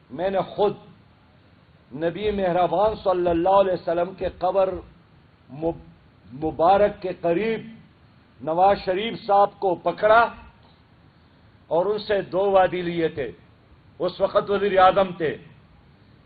میں نے خود نبی مہربان صلی اللہ علیہ وسلم کے قبر مبارک کے قریب نواز شریف صاحب کو پکڑا اور ان سے 2 وعدے لیے تھے. اس وقت وزیر اعظم تھے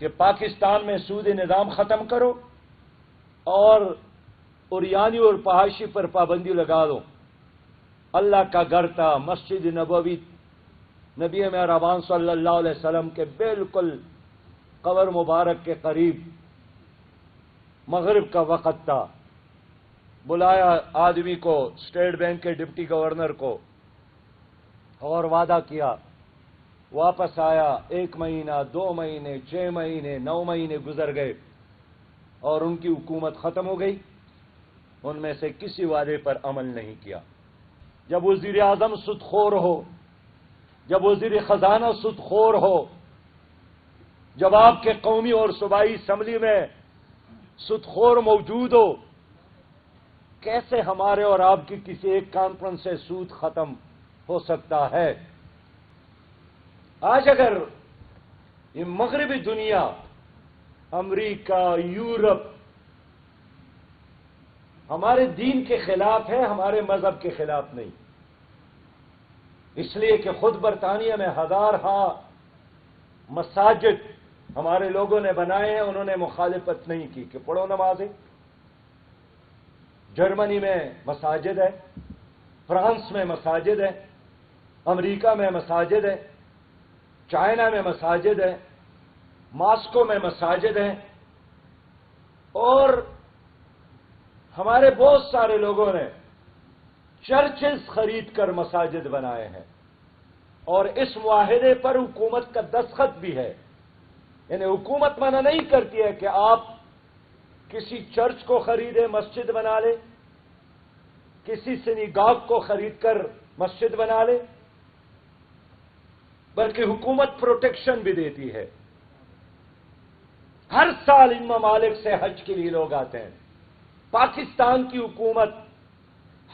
کہ پاکستان میں سودی نظام ختم کرو اور اوریانی اور فحاشی پر پابندی لگا دو. اللہ کا گھر تھا مسجد نبوی، نبی مہربان صلی اللہ علیہ وسلم کے بالکل قبر مبارک کے قریب. مغرب کا وقت تھا. بلایا آدمی کو، اسٹیٹ بینک کے ڈپٹی گورنر کو، اور وعدہ کیا. واپس آیا. 1 مہینہ، 2 مہینے، 6 مہینے، 9 مہینے گزر گئے اور ان کی حکومت ختم ہو گئی. ان میں سے کسی وعدے پر عمل نہیں کیا. جب وزیر اعظم سود خور ہو، جب وزیر خزانہ سود خور ہو، جب آپ کے قومی اور صوبائی اسمبلی میں سود خور موجود ہو، کیسے ہمارے اور آپ کی کسی ایک کانفرنس سے سود ختم ہو سکتا ہے؟ آج اگر یہ مغربی دنیا، امریکہ، یورپ ہمارے دین کے خلاف ہے، ہمارے مذہب کے خلاف نہیں. اس لیے کہ خود برطانیہ میں 1000 مساجد ہمارے لوگوں نے بنائے ہیں، انہوں نے مخالفت نہیں کی کہ پڑھو نمازیں. جرمنی میں مساجد ہے، فرانس میں مساجد ہے، امریکہ میں مساجد ہے، چائنا میں مساجد ہے، ماسکو میں مساجد ہیں، اور ہمارے بہت سارے لوگوں نے چرچز خرید کر مساجد بنائے ہیں. اور اس معاہدے پر حکومت کا دستخط بھی ہے. یعنی حکومت منع نہیں کرتی ہے کہ آپ کسی چرچ کو خریدے مسجد بنا لے، کسی سینیگاگ کو خرید کر مسجد بنا لے، بلکہ حکومت پروٹیکشن بھی دیتی ہے. ہر سال ان ممالک سے حج کے لیے لوگ آتے ہیں. پاکستان کی حکومت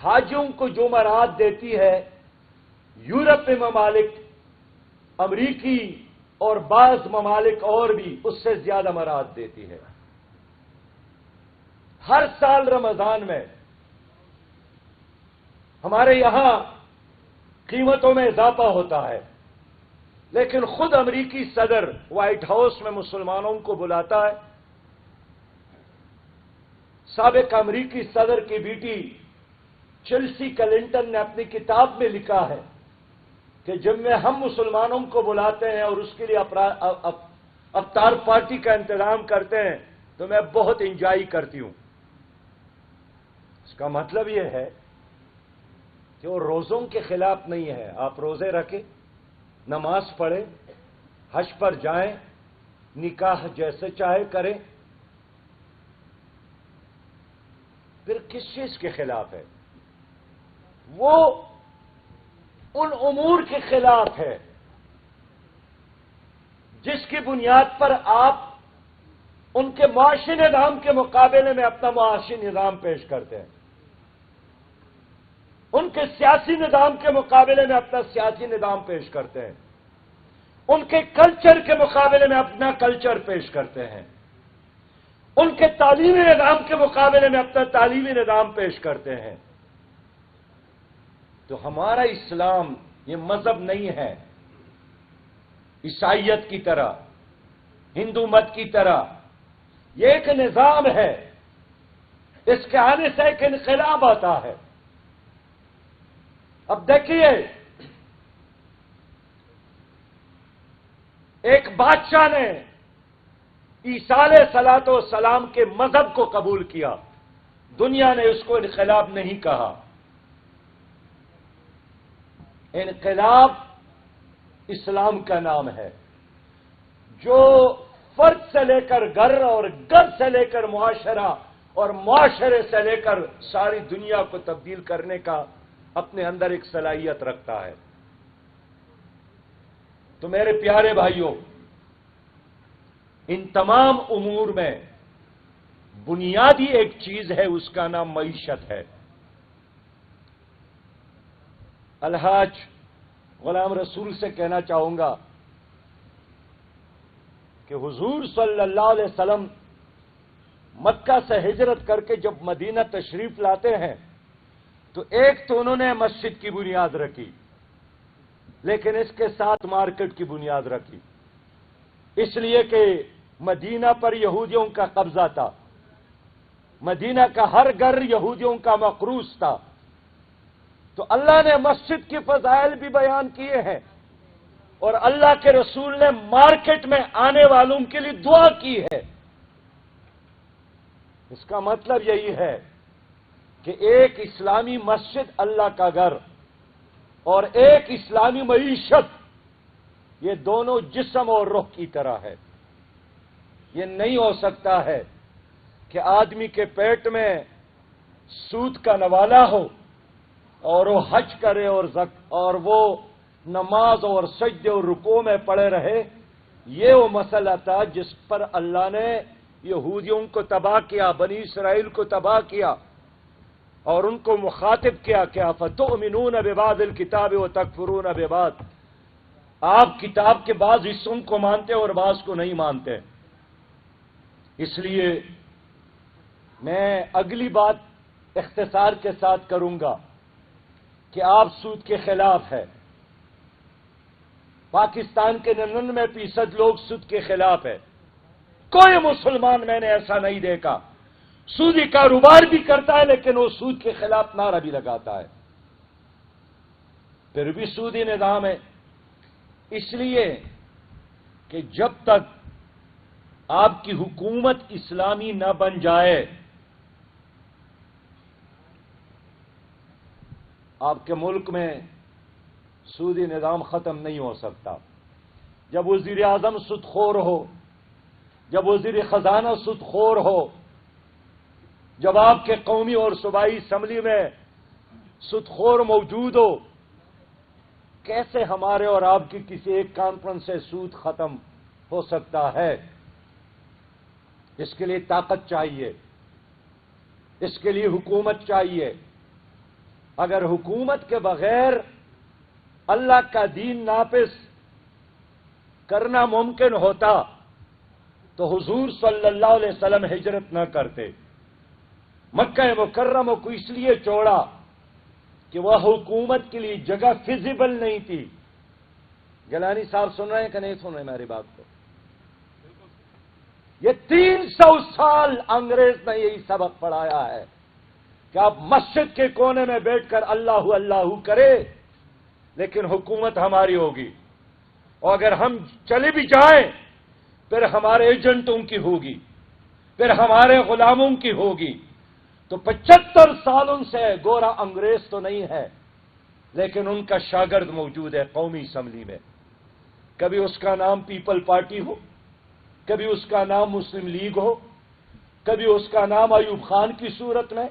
حاجیوں کو جو مراد دیتی ہے، یورپ میں ممالک، امریکی اور بعض ممالک اور بھی اس سے زیادہ مراد دیتی ہے. ہر سال رمضان میں ہمارے یہاں قیمتوں میں اضافہ ہوتا ہے، لیکن خود امریکی صدر وائٹ ہاؤس میں مسلمانوں کو بلاتا ہے. سابق امریکی صدر کی بیٹی چیلسی کلنٹن نے اپنی کتاب میں لکھا ہے کہ جب میں ہم مسلمانوں کو بلاتے ہیں اور اس کے لیے افطار پارٹی کا انتظام کرتے ہیں تو میں بہت انجوائے کرتی ہوں. اس کا مطلب یہ ہے کہ وہ روزوں کے خلاف نہیں ہے. آپ روزے رکھیں، نماز پڑھیں، حج پر جائیں، نکاح جیسے چاہے کریں، پھر کس چیز کے خلاف ہے؟ وہ ان امور کے خلاف ہے جس کی بنیاد پر آپ ان کے معاشی نظام کے مقابلے میں اپنا معاشی نظام پیش کرتے ہیں، ان کے سیاسی نظام کے مقابلے میں اپنا سیاسی نظام پیش کرتے ہیں، ان کے کلچر کے مقابلے میں اپنا کلچر پیش کرتے ہیں، ان کے تعلیمی نظام کے مقابلے میں اپنا تعلیمی نظام پیش کرتے ہیں. تو ہمارا اسلام یہ مذہب نہیں ہے عیسائیت کی طرح، ہندو مت کی طرح. یہ ایک نظام ہے. اس کے آنے سے ایک انقلاب آتا ہے. اب دیکھیے، ایک بادشاہ نے عیسیٰ علیہ صلوٰت و سلام کے مذہب کو قبول کیا، دنیا نے اس کو انقلاب نہیں کہا. انقلاب اسلام کا نام ہے، جو فرد سے لے کر گھر اور گھر سے لے کر معاشرہ اور معاشرے سے لے کر ساری دنیا کو تبدیل کرنے کا اپنے اندر ایک صلاحیت رکھتا ہے. تو میرے پیارے بھائیوں، ان تمام امور میں بنیادی ایک چیز ہے، اس کا نام معیشت ہے. الحاج غلام رسول سے کہنا چاہوں گا کہ حضور صلی اللہ علیہ وسلم مکہ سے ہجرت کر کے جب مدینہ تشریف لاتے ہیں تو ایک تو انہوں نے مسجد کی بنیاد رکھی، لیکن اس کے ساتھ مارکیٹ کی بنیاد رکھی، اس لیے کہ مدینہ پر یہودیوں کا قبضہ تھا، مدینہ کا ہر گھر یہودیوں کا مقروض تھا، تو اللہ نے مسجد کی فضائل بھی بیان کیے ہیں، اور اللہ کے رسول نے مارکیٹ میں آنے والوں کے لیے دعا کی ہے۔ اس کا مطلب یہی ہے کہ ایک اسلامی مسجد اللہ کا گھر اور ایک اسلامی معیشت، یہ دونوں جسم اور روح کی طرح ہے۔ یہ نہیں ہو سکتا ہے کہ آدمی کے پیٹ میں سود کا نوالا ہو اور وہ حج کرے اور وہ نماز اور سجدے اور رکوع میں پڑے رہے۔ یہ وہ مسئلہ تھا جس پر اللہ نے یہودیوں کو تباہ کیا، بنی اسرائیل کو تباہ کیا، اور ان کو مخاطب کیا کہ افتؤمنون ببعض الکتاب وتکفرون ببعض، آپ کتاب کے بعض حصوں کو مانتے اور بعض کو نہیں مانتے۔ اس لیے میں اگلی بات اختصار کے ساتھ کروں گا کہ آپ سود کے خلاف ہے۔ پاکستان کے 99% لوگ سود کے خلاف ہے۔ کوئی مسلمان میں نے ایسا نہیں دیکھا، سودی کاروبار بھی کرتا ہے لیکن وہ سود کے خلاف نعرہ بھی لگاتا ہے، پھر بھی سودی نظام ہے۔ اس لیے کہ جب تک آپ کی حکومت اسلامی نہ بن جائے، آپ کے ملک میں سودی نظام ختم نہیں ہو سکتا۔ جب وزیر اعظم سود خور ہو، جب وزیر خزانہ سود خور ہو، جب آپ کے قومی اور صوبائی اسمبلی میں سود خور موجود ہو، کیسے ہمارے اور آپ کی کسی ایک کانفرنس سے سود ختم ہو سکتا ہے؟ اس کے لیے طاقت چاہیے، اس کے لیے حکومت چاہیے۔ اگر حکومت کے بغیر اللہ کا دین نافذ کرنا ممکن ہوتا تو حضور صلی اللہ علیہ وسلم ہجرت نہ کرتے۔ مکہ مکرمہ کو اس لیے چھوڑا کہ وہ حکومت کے لیے جگہ فیزیبل نہیں تھی۔ گیلانی صاحب سن رہے ہیں کہ نہیں سن رہے میری بات کو؟ یہ 300 سال انگریز نے یہی سبق پڑھایا ہے کہ آپ مسجد کے کونے میں بیٹھ کر اللہ اللہ کرے، لیکن حکومت ہماری ہوگی، اور اگر ہم چلے بھی جائیں پھر ہمارے ایجنٹوں کی ہوگی، پھر ہمارے غلاموں کی ہوگی۔ تو 75 سالوں سے گورا انگریز تو نہیں ہے، لیکن ان کا شاگرد موجود ہے قومی اسمبلی میں۔ کبھی اس کا نام پیپل پارٹی ہو، کبھی اس کا نام مسلم لیگ ہو، کبھی اس کا نام ایوب خان کی صورت میں،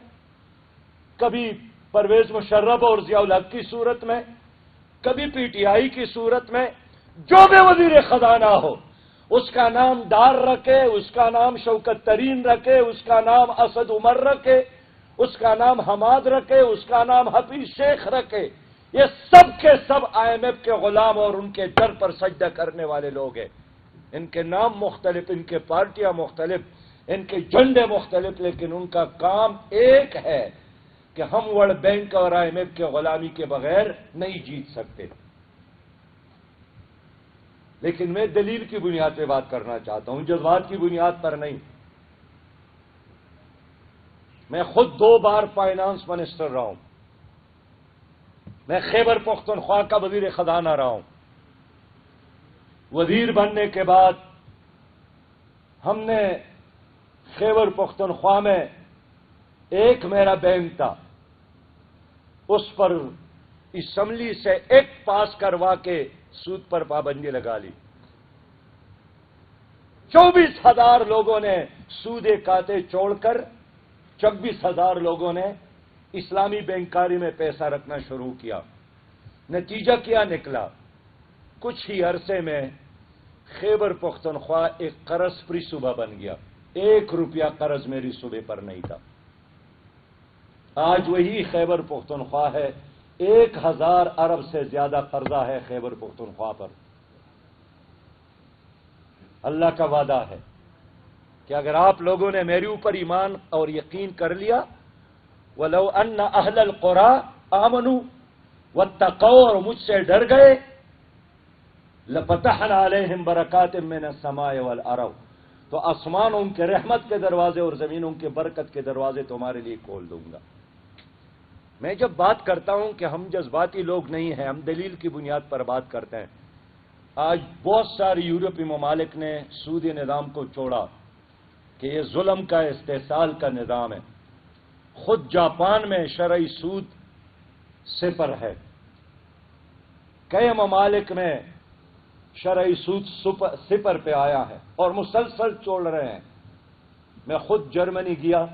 کبھی پرویز مشرف اور ضیاء الحق کی صورت میں، کبھی پی ٹی آئی کی صورت میں، جو بھی وزیر خزانہ ہو اس کا نام ڈار رکھے، اس کا نام شوکت ترین رکھے، اس کا نام اسد عمر رکھے، اس کا نام حماد رکھے، اس کا نام حفیظ شیخ رکھے، یہ سب کے سب IMF کے غلام اور ان کے در پر سجدہ کرنے والے لوگ ہیں۔ ان کے نام مختلف، ان کے پارٹیاں مختلف، ان کے جھنڈے مختلف، لیکن ان کا کام ایک ہے کہ ہم ورلڈ بینک اور IMF کے غلامی کے بغیر نہیں جیت سکتے۔ لیکن میں دلیل کی بنیاد پہ بات کرنا چاہتا ہوں، جذبات کی بنیاد پر نہیں۔ میں خود 2 بار فائنانس منسٹر رہا ہوں، میں خیبر پختونخوا کا وزیر خزانہ رہا ہوں۔ وزیر بننے کے بعد ہم نے خیبر پختونخوا میں ایک میرا بینک تھا، اس پر اسمبلی سے ایکٹ پاس کروا کے سود پر پابندی لگا لی۔ 24,000 لوگوں نے سود کھاتے چھوڑ کر 26,000 لوگوں نے اسلامی بینکاری میں پیسہ رکھنا شروع کیا۔ نتیجہ کیا نکلا؟ کچھ ہی عرصے میں خیبر پختونخوا ایک قرض فری صوبہ بن گیا۔ 1 روپیہ قرض میری صوبے پر نہیں تھا۔ آج وہی خیبر پختونخوا ہے، 1000 ارب سے زیادہ قرضہ ہے خیبر پختونخوا پر۔ اللہ کا وعدہ ہے کہ اگر آپ لوگوں نے میرے اوپر ایمان اور یقین کر لیا، وَلَوْ أَنَّ أَهْلَ الْقُرَىٰ آمَنُوا وَاتَّقَوْا، اور مجھ سے ڈر گئے، لَفَتَحْنَا عَلَيْهِمْ بَرَكَاتٍ مِّنَ السَّمَاءِ وَالْأَرْضِ، تو آسمانوں کے رحمت کے دروازے اور زمینوں کے برکت کے دروازے تمہارے لیے کھول دوں گا۔ میں جب بات کرتا ہوں کہ ہم جذباتی لوگ نہیں ہیں، ہم دلیل کی بنیاد پر بات کرتے ہیں۔ آج بہت ساری یورپی ممالک نے سودی نظام کو چھوڑا کہ یہ ظلم کا استحصال کا نظام ہے۔ خود جاپان میں شرعی سود صفر ہے، کئی ممالک میں شرعی سود صفر پہ آیا ہے اور مسلسل چھوڑ رہے ہیں۔ میں خود جرمنی گیا،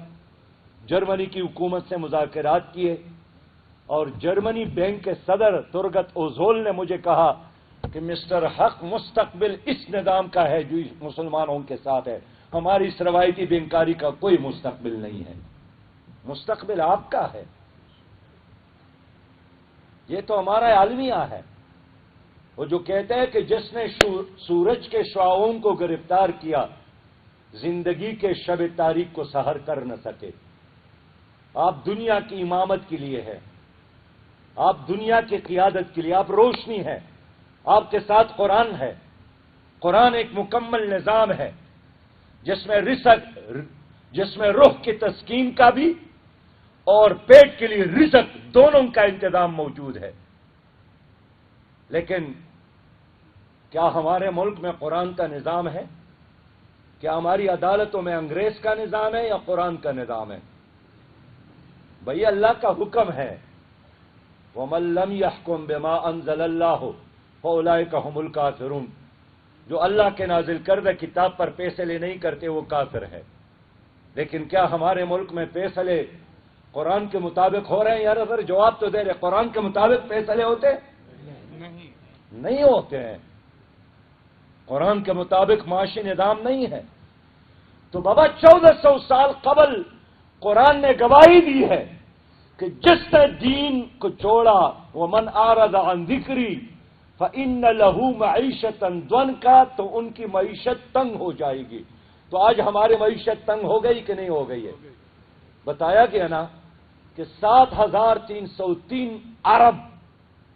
جرمنی کی حکومت سے مذاکرات کیے، اور جرمنی بینک کے صدر ترگت اوزول نے مجھے کہا کہ مسٹر حق، مستقبل اس نظام کا ہے جو مسلمانوں کے ساتھ ہے، ہماری اس روایتی بینکاری کا کوئی مستقبل نہیں ہے، مستقبل آپ کا ہے۔ یہ تو ہمارا عالمیہ ہے، وہ جو کہتے ہیں کہ جس نے سورج کے شعاعوں کو گرفتار کیا، زندگی کے شب تاریک کو سحر کر نہ سکے۔ آپ دنیا کی امامت کے لیے ہے، آپ دنیا کی قیادت کے لیے، آپ روشنی ہیں، آپ کے ساتھ قرآن ہے۔ قرآن ایک مکمل نظام ہے جس میں روح کی تسکین کا بھی اور پیٹ کے لیے رزق دونوں کا انتظام موجود ہے۔ لیکن کیا ہمارے ملک میں قرآن کا نظام ہے؟ کیا ہماری عدالتوں میں انگریز کا نظام ہے یا قرآن کا نظام ہے؟ بھئی اللہ کا حکم ہے، وَمَن لَّمْ يَحْكُم بِمَا أَنزَلَ اللَّهُ فَأُولَٰئِكَ هُمُ الْكَافِرُونَ، جو اللہ کے نازل کردہ کتاب پر فیصلے نہیں کرتے وہ کافر ہے۔ لیکن کیا ہمارے ملک میں فیصلے قرآن کے مطابق ہو رہے ہیں؟ یار اگر جواب تو دے رہے، قرآن کے مطابق فیصلے ہوتے نہیں ہوتے ہیں، قرآن کے مطابق معاشی نظام نہیں ہے۔ تو بابا 1400 سال قبل قرآن نے گواہی دی ہے کہ جس نے دین کو چھوڑا، وَمَنْ أَعْرَضَ عَنْ ذِكْرِي فَإِنَّ لَهُ مَعِيشَةً ضَنْكًا، تو ان کی معیشت تنگ ہو جائے گی۔ تو آج ہماری معیشت تنگ ہو گئی کہ نہیں ہو گئی ہے؟ بتایا گیا نا کہ 7,303 ارب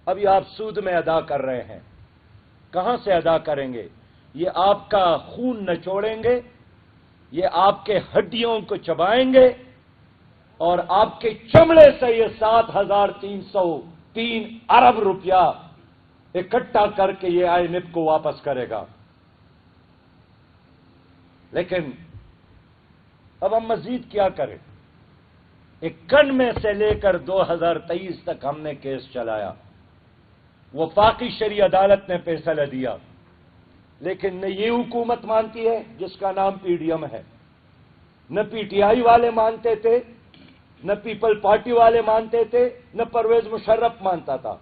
ابھی آپ سود میں ادا کر رہے ہیں۔ کہاں سے ادا کریں گے؟ یہ آپ کا خون نچوڑیں گے، یہ آپ کے ہڈیوں کو چبائیں گے، اور آپ کے چمڑے سے یہ 7,303 ارب روپیہ اکٹھا کر کے یہ IMF کو واپس کرے گا۔ لیکن اب ہم مزید کیا کریں؟ 51 میں سے لے کر 2023 تک ہم نے کیس چلایا، وفاقی شرعی عدالت نے فیصلہ دیا، لیکن نہ یہ حکومت مانتی ہے جس کا نام PDM ہے، نہ PTI والے مانتے تھے، نہ پیپل پارٹی والے مانتے تھے، نہ پرویز مشرف مانتا تھا۔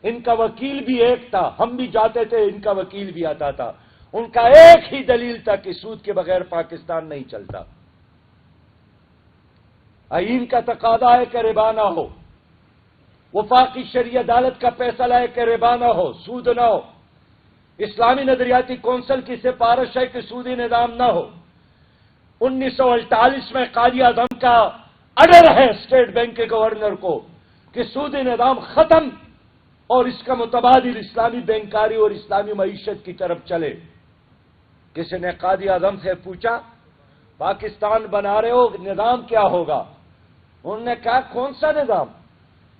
ان کا وکیل بھی ایک تھا، ہم بھی جاتے تھے، ان کا وکیل بھی آتا تھا، ان کا ایک ہی دلیل تھا کہ سود کے بغیر پاکستان نہیں چلتا۔ آئین کا تقاضا ہے کہ ربا نہ ہو، وفاقی شرعی عدالت کا فیصلہ ہے کہ ربا نہ ہو، سود نہ ہو، اسلامی نظریاتی کونسل کی سفارش ہے کہ سودی نظام نہ ہو۔ 1948 میں قاضی اعظم کا آرڈر ہے اسٹیٹ بینک کے گورنر کو کہ سودی نظام ختم اور اس کا متبادل اسلامی بینکاری اور اسلامی معیشت کی طرف چلے۔ کسی نے قاضی اعظم سے پوچھا پاکستان بنا رہے ہو، نظام کیا ہوگا؟ انہوں نے کہا کون سا نظام؟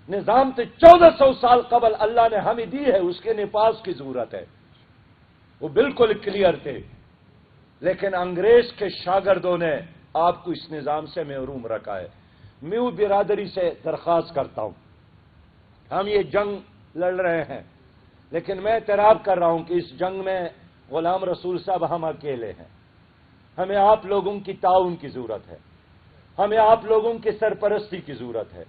نظام تو 1400 سال قبل اللہ نے ہمیں دی ہے، اس کے نفاذ کی ضرورت ہے۔ وہ بالکل کلیئر تھے، لیکن انگریز کے شاگردوں نے آپ کو اس نظام سے محروم رکھا ہے۔ میں برادری سے درخواست کرتا ہوں، ہم یہ جنگ لڑ رہے ہیں، لیکن میں اعتراف کر رہا ہوں کہ اس جنگ میں غلام رسول صاحب ہم اکیلے ہیں۔ ہمیں آپ لوگوں کی تعاون کی ضرورت ہے، ہمیں آپ لوگوں کی سرپرستی کی ضرورت ہے،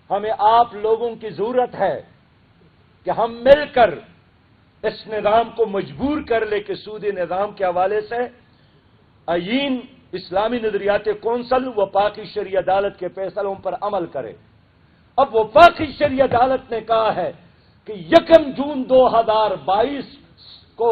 ہمیں آپ لوگوں کی ضرورت ہے کہ ہم مل کر اس نظام کو مجبور کر لے کہ سودی نظام کے حوالے سے آئین، اسلامی نظریاتی کونسل، وفاقی شرعی عدالت کے فیصلوں پر عمل کرے۔ اب وفاقی شرعی عدالت نے کہا ہے کہ 1 جون 2022 کو